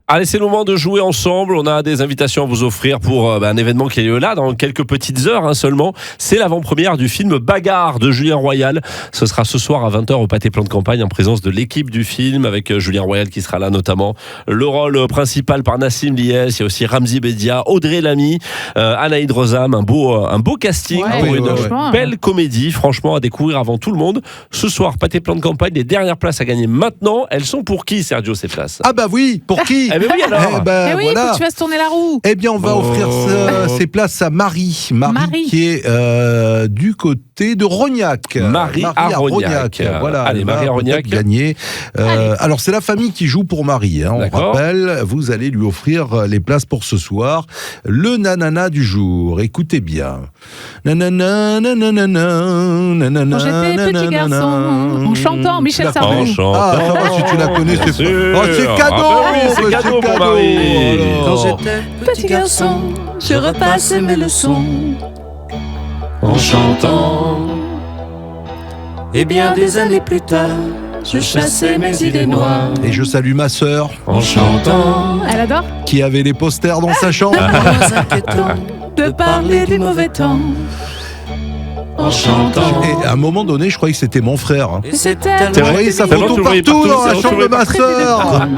Allez, c'est le moment de jouer ensemble. On a des invitations à vous offrir pour un événement qui a lieu là, dans quelques petites heures seulement. C'est l'avant-première du film Bagarre de Julien Royal. Ce sera ce soir à 20h au Pâté Plan de Campagne en présence de l'équipe du film avec Julien Royal qui sera là notamment. Le rôle principal par Nassim Liès. Il y a aussi Ramzi Bedia, Audrey Lamy, Anaïd Rosam. Un beau casting Ouais, pour oui, une franchement. belle comédie. Franchement, à découvrir avant tout le monde. Ce soir, Pâté Plan de Campagne. Les dernières places à gagner maintenant. Elles sont pour qui, Sergio, ces places? Ah bah oui, pour qui? Eh ben oui, alors. Eh ben, Eh oui, voilà. faut que tu fasses tourner la roue. Eh bien, on va Oh. offrir ces places à Marie. Marie qui est du côté de Rognac. Marie à Rognac. Voilà, Allez, elle va Marie à Rognac. peut-être gagner. Alors, c'est la famille qui joue pour Marie. On D'accord. rappelle, vous allez lui offrir les places pour ce soir. Le nanana du jour. Écoutez bien. Nanana, nanana, nanana, Quand j'étais petit nanana, garçon, en chantant Michel Tu l'as Sardou. En chantant. Ah, ça va, si tu la connais, Bien c'est sûr. Oh, c'est cadeau. Ah bah oui, c'est mais cadeau pour Marie. alors. Quand j'étais petit garçon, je repassais mes leçons En chantant. Et bien des années plus tard, je chassais mes idées noires Et je salue ma sœur En chantant. Elle adore qui avait les posters dans sa chambre. moins inquiétant de parler du mauvais temps en chantant. Et à un moment donné, je croyais que c'était mon frère. Hein. Et c'était C'est Je vrai. voyais sa Tellement photo tu le voyais partout dans la partout, chambre de ma sœur.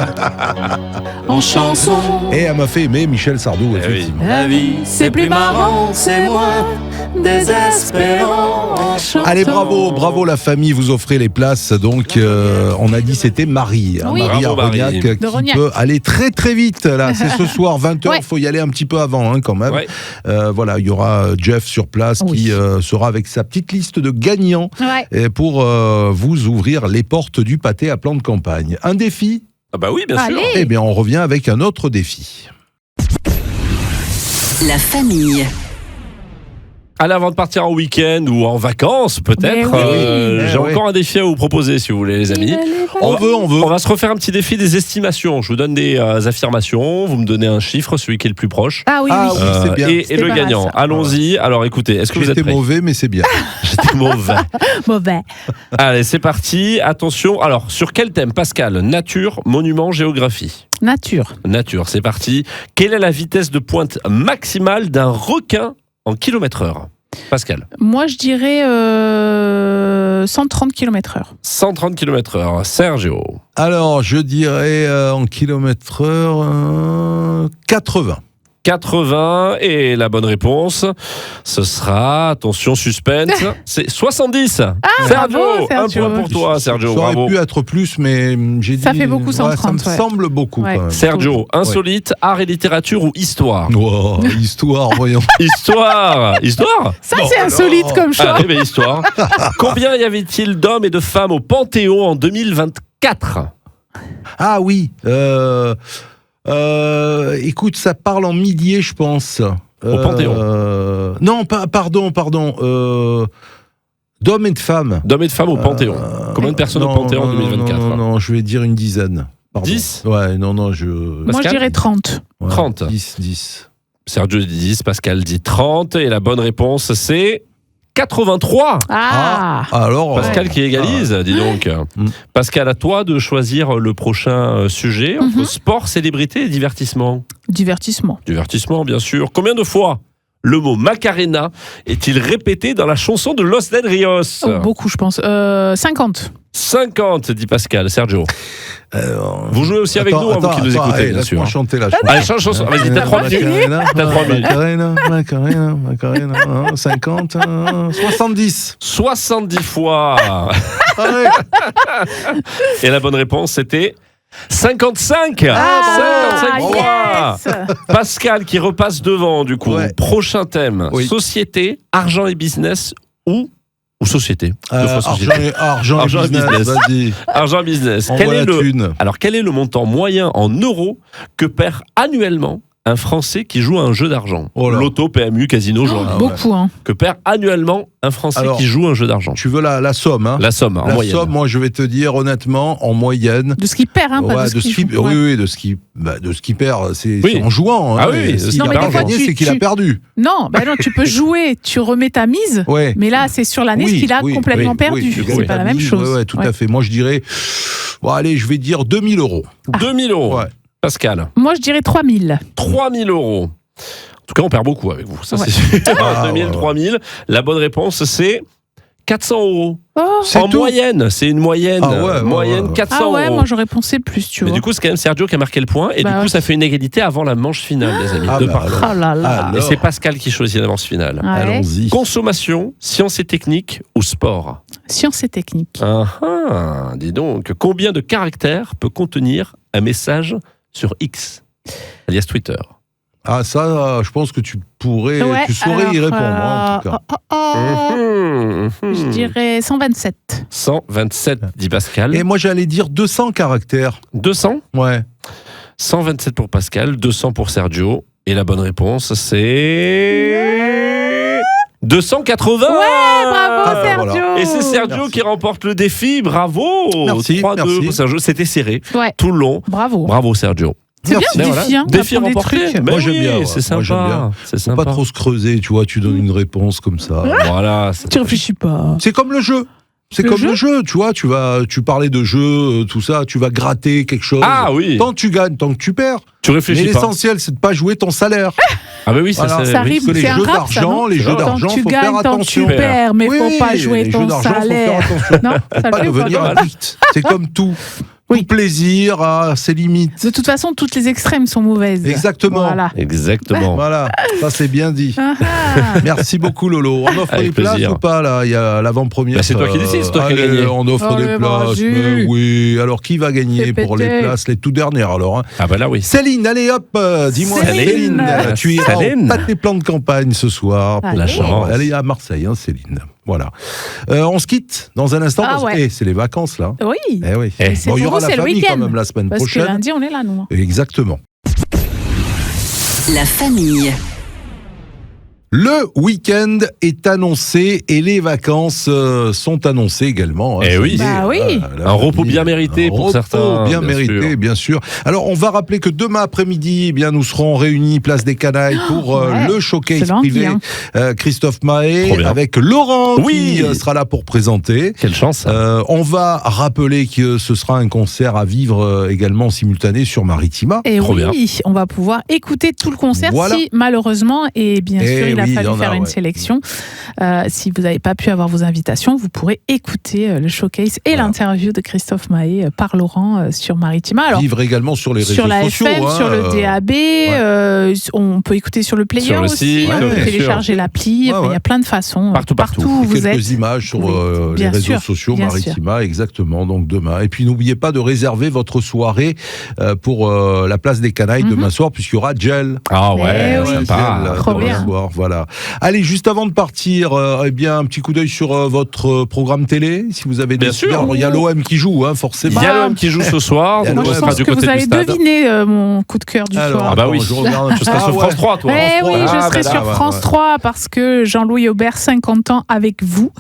en chanson. Et elle m'a fait aimer Michel Sardou, Eh oui. effectivement. La vie, c'est plus marrant, c'est moins désespérant en chantant. Allez, bravo la famille, vous offrez les places. Donc, on a dit c'était Marie. Hein, Oui. Marie à Bravo, Marie. Rognac, qui De Rognac. peut aller très très vite. Là, c'est ce soir, 20h, Ouais. il faut y aller un petit peu avant hein, quand même. Ouais. Voilà, il y aura Jeff sur place Oui. qui sera avec sa petite liste de gagnants Ouais. pour vous ouvrir les portes du pâté à plan de campagne. Un défi? Ah bah oui, bien sûr. Allez. Eh bien, on revient avec un autre défi. La famille. Allez, avant de partir en week-end ou en vacances, peut-être, Mais oui. j'ai Eh oui. encore un défi à vous proposer, si vous voulez, les amis. On veut. On va se refaire un petit défi des estimations. Je vous donne des affirmations, vous me donnez un chiffre, celui qui est le plus proche. Ah oui, Ah oui. oui. c'est bien. Et C'était le pas mal, gagnant. ça. Allons-y. Alors écoutez, est-ce que vous êtes J'étais prêts? mauvais, mais c'est bien. J'étais mauvais. Mauvais. Allez, c'est parti. Attention. Alors, sur quel thème, Pascal? Nature, monument, géographie. Nature. Nature, c'est parti. Quelle est la vitesse de pointe maximale d'un requin en km/h? Pascal. Moi, je dirais 130 km/h. 130 km/h. Sergio. Alors, je dirais en kilomètres-heure 80. 80 et la bonne réponse, ce sera, attention suspense, c'est 70. Sergio, bravo, un Sergio. point pour toi, Sergio, Ça aurait bravo. pu être plus, mais j'ai dit... Ça fait beaucoup, ça 130, me ouais. semble beaucoup Ouais. quand même. Sergio, insolite, art et littérature ou histoire? Oh, histoire, voyons. Histoire. Histoire? Ça, c'est insolite comme choix. Allez, mais histoire. Combien y avait-il d'hommes et de femmes au Panthéon en 2024? Ah oui, écoute, ça parle en milliers, je pense. Au Panthéon. Non, pardon. D'hommes et de femmes. D'hommes et de femmes au Panthéon. Combien de personnes au non, Panthéon en non, 2024? non, je vais dire une dizaine. Pardon. 10? Ouais, non, Moi, Pascal je dirais 30. ouais, 30. 10. Sergio dit 10, Pascal dit 30 et la bonne réponse c'est 83. Ah, Alors, Pascal qui égalise, dis donc. Mm. Pascal, à toi de choisir le prochain sujet entre Mhm. sport, célébrité et divertissement. divertissement. Divertissement, bien sûr. Combien de fois le mot Macarena est-il répété dans la chanson de Los Del Rios? Oh, beaucoup, je pense. 50. 50, dit Pascal. Sergio. Vous jouez aussi avec nous, hein, vous qui nous écoutez, bien sûr. Laisse-moi chanter la chanson. Allez, chanson. Vas-y, t'as 3 minutes. T'as 3 minutes. Macarena, 50, 70. 70 fois. Ouais. Et la bonne réponse, c'était 55. Ah, 55 fois. yes. Pascal qui repasse devant, du coup. Ouais. Prochain thème. Oui. Société, argent et business ou ou société. Deux fois société. Argent et business, vas-y. Argent business. Envoie la thune. Alors, quel est le montant moyen en euros que perd annuellement un Français qui joue à un jeu d'argent? Oh là. Loto, PMU, casino, journée. Beaucoup, hein. Que perd annuellement un Français Alors, qui joue à un jeu d'argent? Tu veux la somme, hein? La somme, en La moyenne. somme, moi, je vais te dire honnêtement, en moyenne. De ce qu'il perd, hein, pas Ouais, de ce qu'il joue. oui, Ouais. oui, de ce qui perd, c'est Oui. en jouant. Ah hein, oui, et c'est s'il non, a mais pas des fois, gagné, c'est qu'il a perdu. Non, tu peux jouer, tu remets ta mise, Ouais. mais là, c'est sur l'année ce qu'il a complètement perdu. oui, C'est pas la même chose. Ouais, tout à fait. Moi, je dirais, bon, allez, je vais dire 2 000 euros. 2 000 euros. Ouais. Pascal, Moi, je dirais 3 000. 3 000 euros. En tout cas, on perd beaucoup avec vous. Ça, Ouais. c'est sûr. 2 000, ouais. 3 000. La bonne réponse, c'est 400 euros. Oh. C'est En tout. moyenne, c'est une moyenne. Ah ouais, moyenne ouais. 400 Ah ouais, euros. moi, j'aurais pensé plus, tu Mais vois. du coup, c'est quand même Sergio qui a marqué le point. Et Bah du coup, ouais. ça fait une égalité avant la manche finale, les amis. Ah Deux bah partout. alors. Oh là là. Alors. Et c'est Pascal qui choisit la manche finale. Ouais. Allons-y. Consommation, sciences et techniques ou sport? Sciences et techniques. Dis donc, combien de caractères peut contenir un message sur X, alias Twitter? Ah, ça, je pense que tu saurais y répondre, hein, en tout cas. Je dirais 127. 127, dit Pascal. Et moi, j'allais dire 200 caractères. 200? Ouais. 127 pour Pascal, 200 pour Sergio. Et la bonne réponse, c'est 280. Ouais, bravo Ah, Sergio. voilà. Et c'est Sergio Merci. qui remporte le défi. Bravo. Merci, 3-2 merci. pour Sergio. C'était serré Ouais, tout le long. bravo. Bravo Sergio. C'est bien Merci. ce Mais défi, hein. Défi d'apprendre des remporté. trucs. Mais Moi, j'aime oui, bien, ouais. C'est Moi, j'aime sympa. bien. C'est Faut sympa. pas trop se creuser, tu vois, tu donnes une réponse comme ça. Voilà. Tu réfléchis pas. C'est comme le jeu. C'est Le comme jeu le jeu, tu vois, tu parlais de jeu, tout ça, tu vas gratter quelque chose. Ah oui. Tant que tu gagnes, tant que tu perds. Tu Mais réfléchis pas. l'essentiel, c'est de pas jouer ton salaire. Ah bah oui, ça, Voilà. c'est- Ça oui. arrive, Parce que les c'est un jeux rap, ça, d'argent, non les jeux Tant d'argent, Tant que tu faut faire gagnes, tant que tu attention. perds, mais Oui, faut pas jouer les ton jeux d'argent, faut faire salaire. attention. Non, Faut ça pas le fait devenir pas. addict. C'est comme tout. Oui. Tout plaisir a ses limites. De toute façon, toutes les extrêmes sont mauvaises. Exactement. Voilà. Exactement. Voilà, ça c'est bien dit. Ah, ah. Merci beaucoup Lolo. On offre Avec des places plaisir. ou pas là? Il y a l'avant-première. Bah, c'est toi qui décides, c'est toi qui as allez, gagné. On offre Oh, des mais places. vas-y. Mais oui. Alors qui va gagner Fais pour les péter. places, les tout dernières alors, hein? Ah bah là oui. Céline, allez hop, dis-moi Céline. tu iras Céline. pas tes plans de campagne ce soir. Ah, pour- la chance. Allez à Marseille, hein, Céline. Voilà. On se quitte dans un instant Ah parce que ouais. c'est les vacances là. Oui. Eh oui. Eh. C'est Bon, il y pour aura vous, la c'est le famille week-end. quand même la semaine Parce que prochaine. lundi, on est là, nous. hein. Exactement. La famille. Le week-end est annoncé et les vacances sont annoncées également. Eh oui. Bah oui. La Un repos famille, bien mérité un pour repos certains, bien bien mérité, sûr. bien sûr. Alors, on va rappeler que demain après-midi, eh bien, nous serons réunis place des Canailles pour ouais. le showcase C'est lundi, privé hein. Christophe Mahé Trop bien. avec Laurent Oui. qui sera là pour présenter. Quelle chance. On va rappeler que ce sera un concert à vivre également simultané sur Maritima. Et Trop oui, bien. on va pouvoir écouter tout le concert Voilà. si malheureusement, et bien Eh sûr, il a oui, il y fallu en a, faire une ouais. sélection. Si vous n'avez pas pu avoir vos invitations, vous pourrez écouter le showcase et Voilà. l'interview de Christophe Mahé par Laurent sur Maritima. Alors, Vivre également sur les réseaux sur la sociaux. FM, hein, sur le DAB, on peut écouter sur le player Sur le aussi, site, on ouais, peut bien télécharger l'appli, Ouais, enfin, il y ouais. a plein de façons. Partout. où vous quelques êtes. images sur Oui, les bien réseaux sûr, sociaux bien Maritima, exactement, donc demain. Et puis n'oubliez pas de réserver votre soirée pour la place des Canailles demain soir, puisqu'il y aura Gel. Ah ouais, Eh oui. sympa. Gel, Trop demain bien. soir, voilà. Allez, juste avant de partir, eh bien, un petit coup d'œil sur votre programme télé, si vous avez des Bien sûr. Alors, il y a l'OM qui joue, hein, Il forcément. y a l'homme qui joue ce soir, Il y a donc l'OM. on Je sera pense du que vous côté du allez stade. deviner mon coup de cœur du Alors, soir. Ah bah oui, attends, je regarde. tu seras Ah sur ouais. France 3 toi. Eh oui, Ah, je bah serai là, sur ouais, France ouais. 3 parce que Jean-Louis Aubert, 50 ans avec vous.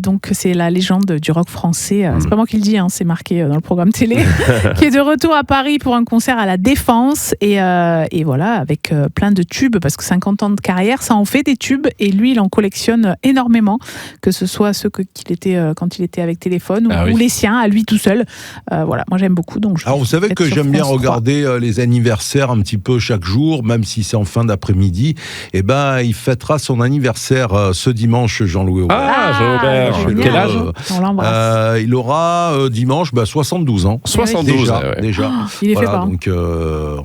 Donc, c'est la légende du rock français. C'est pas moi qui le dis, hein, c'est marqué dans le programme télé. Qui est de retour à Paris pour un concert à la Défense. Et voilà, avec plein de tubes, parce que 50 ans de carrière, ça en fait des tubes. Et lui, il en collectionne énormément, que ce soit ceux qu'il était quand il était avec Téléphone Ah ou oui. les siens, à lui tout seul. Voilà, moi j'aime beaucoup. Donc Alors vous savez que j'aime bien regarder les anniversaires un petit peu chaque jour, même si c'est en fin d'après-midi. Eh ben, il fêtera son anniversaire ce dimanche, Jean-Louis Aubert. Ah, Jean-Aubert, génial. quel âge On l'embrasse. Il aura dimanche 72 ans. 72, Déjà, ouais. déjà. Il est Voilà, fait pas. donc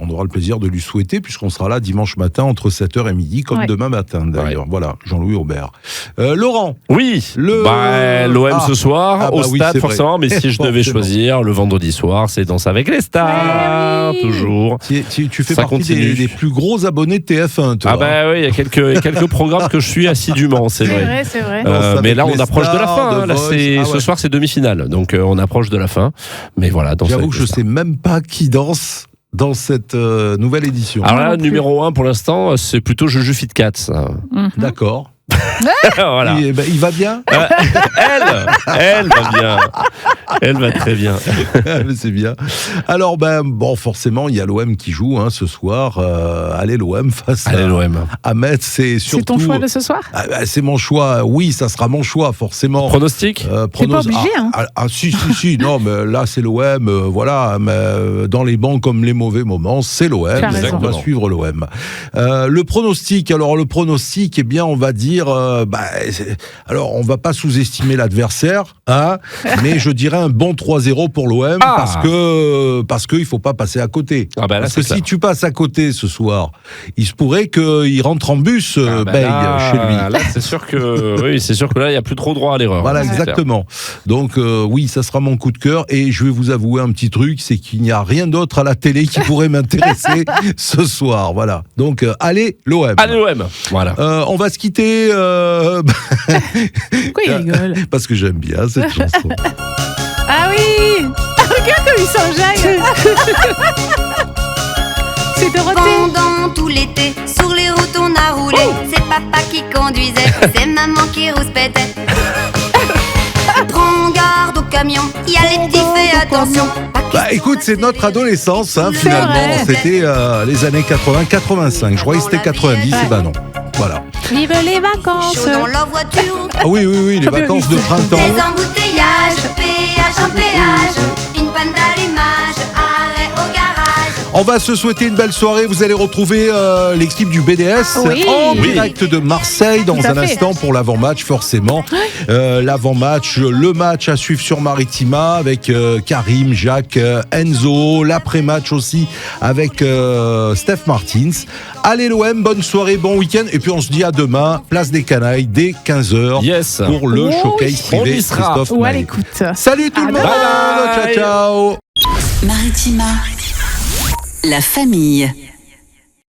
on aura le plaisir de lui souhaiter, puisqu'on sera là dimanche matin entre 7h et midi, comme Ouais. demain matin. matin d'ailleurs. Voilà, Jean-Louis Aubert. Laurent. Oui, l'OM ce soir au stade c'est forcément, mais si je devais choisir le vendredi soir, c'est Danse avec les stars, toujours. Tu fais Ça partie continue. des plus gros abonnés de TF1, toi. Ah bah oui, il y a quelques programmes que je suis assidûment, c'est vrai. C'est vrai. Mais là, Avec on les approche de la stars, fin. The Là, Voice. ce soir, c'est demi-finale, donc on approche de la fin. Mais voilà, Danse J'avoue avec que les je stars. sais même pas qui danse dans cette nouvelle édition. Alors là, non plus. numéro 1 pour l'instant, c'est plutôt Juju Fit Cats. D'accord. Voilà. Il va bien. Elle va bien. Elle va très bien. Mais c'est bien. Alors, forcément, il y a l'OM qui joue ce soir. Allez, l'OM face Allez, l'OM. à Metz. C'est surtout. C'est ton choix de ce soir? C'est mon choix. Oui, ça sera mon choix, forcément. Pronostic T'es pas obligé, hein. Si. Non, mais là, c'est l'OM. Voilà. Mais dans les bons comme les mauvais moments, c'est l'OM. Tu as raison. On va suivre l'OM. Le pronostic. Alors, le pronostic, eh bien, on va dire. Alors, on va pas sous-estimer l'adversaire, mais je dirais un bon 3-0 pour l'OM parce que il faut pas passer à côté. Ah bah là, Parce c'est que clair. si tu passes à côté ce soir, il se pourrait qu'il rentre en bus, Bey, chez lui. Là, c'est sûr que là, il n'y a plus trop droit à l'erreur. Voilà, C'est clair. exactement. Donc, oui, ça sera mon coup de cœur. Et je vais vous avouer un petit truc, c'est qu'il n'y a rien d'autre à la télé qui pourrait m'intéresser ce soir. Voilà. Donc, allez, l'OM. Allez, l'OM. Voilà. On va se quitter Pourquoi il rigole? parce que j'aime bien cette chanson. Ah oui. Regarde comme il s'enjaille. C'est Dorothée. Pendant tout l'été, sur les routes on a roulé. C'est papa qui conduisait, c'est maman qui rouspétait. Prends garde au camion, y a les petits, fais attention. Écoute, c'est notre adolescence, finalement. vrai. C'était les années 80-85. Je croyais que c'était 90, et non. Voilà. Vive les vacances. Chaud dans la voiture, Ah oui, les vacances de printemps. des embouteillages, péage en péage, une panne d'allumage, arrêt au garage. On va se souhaiter une belle soirée. Vous allez retrouver l'équipe du BDS Oui. en Oui. direct de Marseille dans Tout à un fait. instant pour l'avant-match, forcément. L'avant-match, le match à suivre sur Maritima avec Karim, Jacques, Enzo. L'après-match aussi avec Steph Martins. Allez l'OM, bonne soirée, bon week-end. Et puis on se dit à demain, place des Canailles, dès 15h Yes. pour le Oh showcase oui. On privé y sera. Christophe Ou à Maé. l'écoute. Salut tout le monde. Bye bye. Ciao, ciao. Maritima. La famille.